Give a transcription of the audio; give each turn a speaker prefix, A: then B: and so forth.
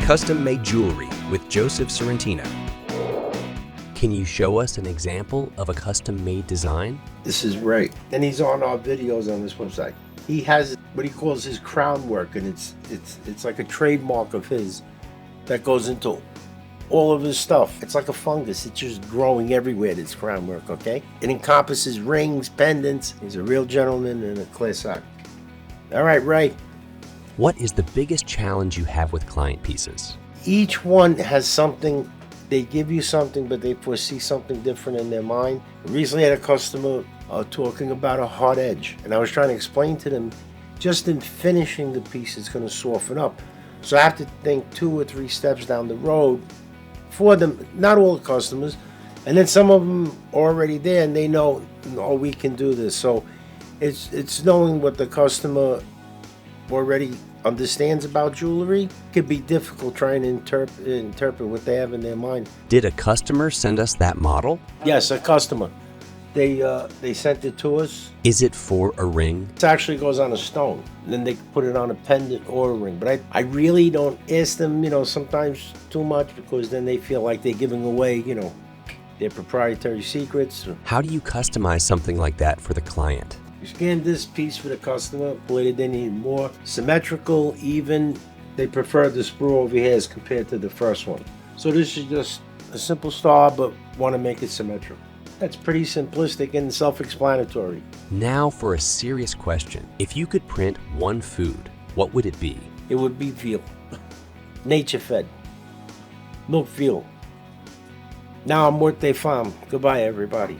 A: Custom-made jewelry with Joseph Sorrentino. Can you show us an example of a custom-made design?
B: This is Ray, and he's on our videos on this website. He has what he calls his crown work, and it's like a trademark of his that goes into all of his stuff. It's like a fungus. It's just growing everywhere, this crown work, okay? It encompasses rings, pendants. He's a real gentleman and a class act. All right, Ray.
A: What is the biggest challenge you have with client pieces?
B: Each one has something. They give you something, but they foresee something different in their mind. Recently I had a customer talking about a hard edge, and I was trying to explain to them, just in finishing the piece, it's going to soften up. So I have to think 2 or 3 steps down the road for them, not all the customers, and then some of them are already there and they know, oh, we can do this. So it's knowing what the customer already understands about jewelry. It could be difficult trying to interpret what they have in their mind.
A: Did a customer send us that model?
B: Yes, a customer. They sent it to us.
A: Is it for a ring?
B: It actually goes on a stone. And then they put it on a pendant or a ring. But I really don't ask them, sometimes too much, because then they feel like they're giving away, their proprietary secrets.
A: How do you customize something like that for the client?
B: You scan this piece for the customer, believe they need more symmetrical, even. They prefer the sprue over here as compared to the first one. So this is just a simple star, but want to make it symmetrical. That's pretty simplistic and self-explanatory.
A: Now for a serious question. If you could print one food, what would it be?
B: It would be veal. Nature-fed. Milk veal. Now I'm Muerte Farm. Goodbye, everybody.